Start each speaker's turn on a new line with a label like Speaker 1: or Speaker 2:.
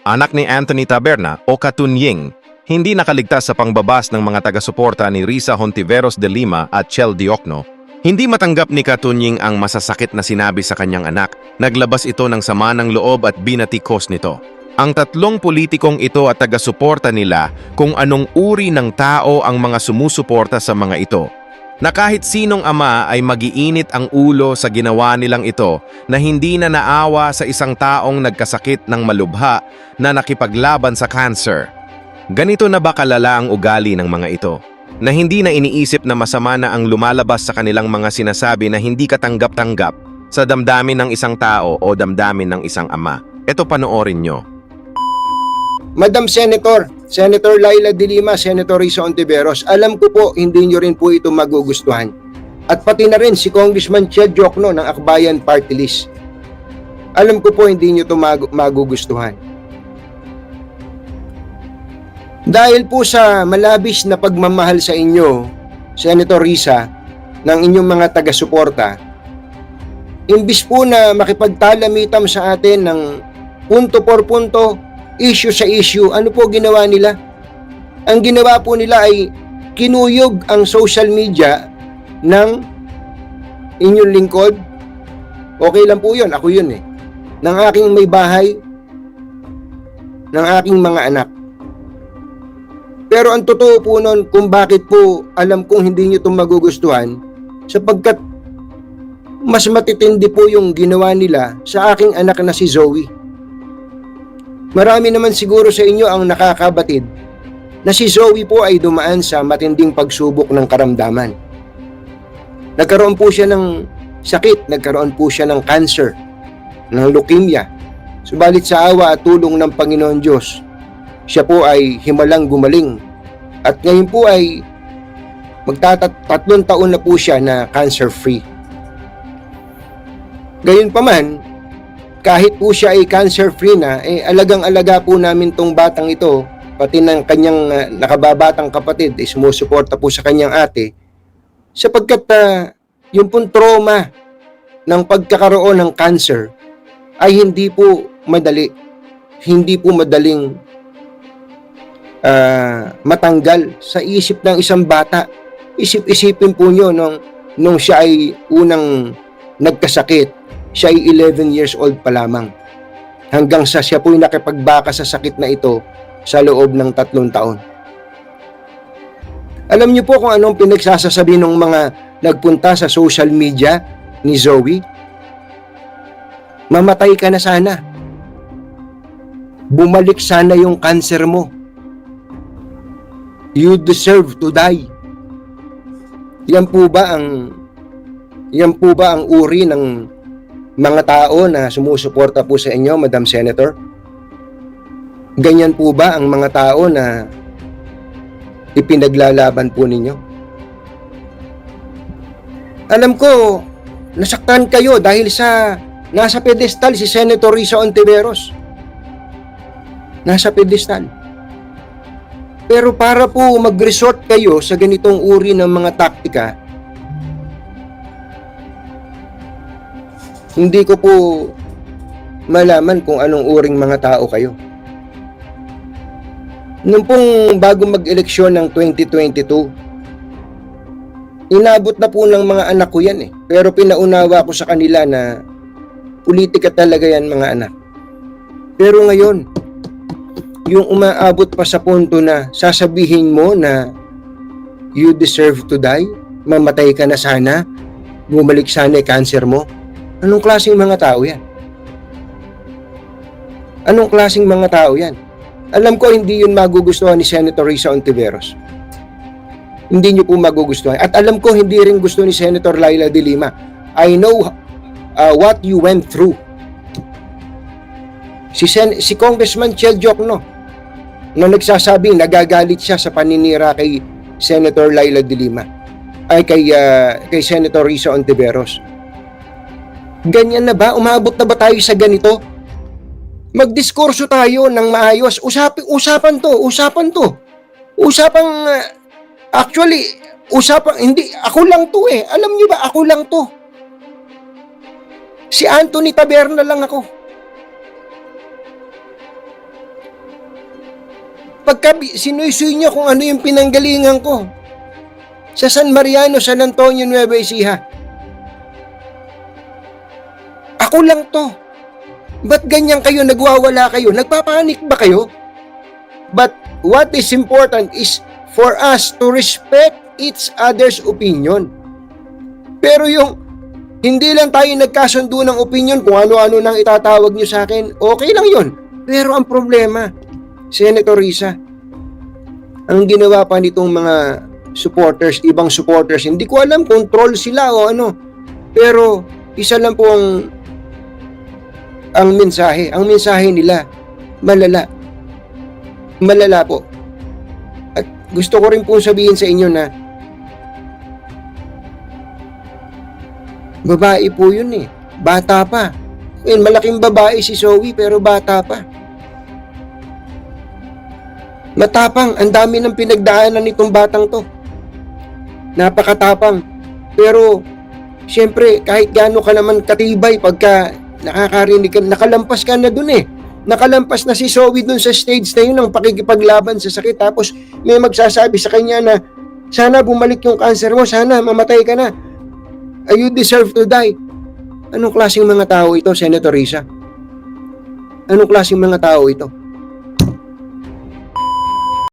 Speaker 1: anak ni Anthony Taberna o Katunying, hindi nakaligtas sa pangbabas ng mga taga-suporta ni Risa Hontiveros de Lima at Chel Diokno. Hindi matanggap ni Katunying ang masasakit na sinabi sa kanyang anak. Naglabas ito ng sama ng loob at binatikos nito ang tatlong politikong ito at taga-suporta nila kung anong uri ng tao ang mga sumusuporta sa mga ito. Na kahit sinong ama ay magiinit ang ulo sa ginawa nilang ito na hindi na naawa sa isang taong nagkasakit ng malubha na nakipaglaban sa cancer. Ganito na ba kalala ang ugali ng mga ito? Na hindi na iniisip na masama na ang lumalabas sa kanilang mga sinasabi na hindi katanggap-tanggap sa damdamin ng isang tao o damdamin ng isang ama. Ito panoorin nyo.
Speaker 2: Madam Senator, Senator Laila de Lima, Senator Risa Hontiveros, alam ko po hindi nyo rin po ito magugustuhan. At pati na rin si Congressman Chel Diokno ng Akbayan Party List. Alam ko po hindi nyo ito magugustuhan. Dahil po sa malabis na pagmamahal sa inyo, Senator Risa, ng inyong mga taga-suporta, imbis po na makipagtalamitam sa atin ng punto por punto, issue sa issue, ano po ginawa nila? Ang ginawa po nila ay kinuyog ang social media ng inyong lingkod. Okay lang po yun, ako yun eh. Ng aking may bahay, ng aking mga anak. Pero ang totoo po nun, kung bakit po alam kong hindi nyo itong magugustuhan, sapagkat mas matitindi po yung ginawa nila sa aking anak na si Zoe. Marami naman siguro sa inyo ang nakakabatid na si Zoe po ay dumaan sa matinding pagsubok ng karamdaman. Nagkaroon po siya ng sakit, nagkaroon po siya ng cancer, ng leukemia. Subalit sa awa at tulong ng Panginoon Diyos, siya po ay himalang gumaling. At ngayon po ay magtatatlong taon na po siya na cancer-free. Gayunpaman, kahit po siya ay cancer-free na, alagang-alaga po namin tong batang ito, pati ng kanyang nakababatang kapatid, sumusuporta po sa kanyang ate, sapagkat yung pong trauma ng pagkakaroon ng cancer ay hindi po madali. Hindi po madaling matanggal sa isip ng isang bata. Isip-isipin po nyo nung siya ay unang nagkasakit, siya ay 11 years old pa lamang. Hanggang sa siya po'y nakipagbaka sa sakit na ito sa loob ng 3 taon. Alam niyo po kung anong pinagsasasabi ng mga nagpunta sa social media ni Zoe? Mamatay ka na sana. Bumalik sana yung cancer mo. You deserve to die. Yan po ba ang uri ng mga tao na sumusuporta po sa inyo, Madam Senator? Ganyan po ba ang mga tao na ipinaglalaban po ninyo? Alam ko, nasaktan kayo dahil sa nasa pedestal si Senator Risa Hontiveros. Nasa pedestal. Pero para po mag-resort kayo sa ganitong uri ng mga taktika, hindi ko po malaman kung anong uring mga tao kayo. Nung pong bago mag-eleksyon ng 2022, inabot na po ng mga anak ko yan eh. Pero pinaunawa ko sa kanila na politika talaga yan mga anak. Pero ngayon, yung umaabot pa sa punto na sasabihin mo na you deserve to die, mamatay ka na sana, bumalik sana cancer mo. Anong klaseng mga tao yan? Anong klaseng mga tao yan? Alam ko hindi yun magugustuhan ni Senator Risa Hontiveros. Hindi nyo po magugustuhan. At alam ko hindi rin gusto ni Senator Laila de Lima. I know what you went through. Si Congressman Chel Diokno na nagsasabing nagagalit siya sa paninira kay Senator Laila de Lima ay kay Senator Risa Hontiveros. Ganyan na ba? Umabot na ba tayo sa ganito? Magdiskurso tayo ng maayos. Usapan to. Hindi, ako lang to eh. Alam niyo ba, ako lang to. Si Anthony Taberna lang ako. pagka sinuisuy niyo kung ano yung pinanggalingan ko sa San Mariano, San Antonio, Nueva Ecija. Ako lang to. Ba't ganyan kayo, nagwawala kayo? Nagpapanik ba kayo? But what is important is for us to respect each other's opinion. Pero yung hindi lang tayo nagkasundo ng opinion kung ano-ano nang itatawag nyo sa akin, okay lang yun. Pero ang problema, Senator Risa, ang ginawa pa nitong mga supporters, ibang supporters, hindi ko alam kung troll sila o ano. Pero isa lang po ang mensahe. Ang mensahe nila, malala. Malala po. At gusto ko rin pong sabihin sa inyo na babae po yun eh. Bata pa. Well, malaking babae si Zoe pero bata pa. Matapang. Ang dami ng pinagdaanan nitong batang to. Napakatapang. Pero, siyempre, kahit gaano ka naman katibay pagka nakakarinig ka, nakalampas ka na dun eh. Nakalampas na si Zoe dun sa stage na yun ng pakikipaglaban sa sakit. Tapos, may magsasabi sa kanya na, sana bumalik yung cancer mo, sana mamatay ka na. You deserve to die. Anong klaseng mga tao ito, Senator Risa? Anong klaseng mga tao ito?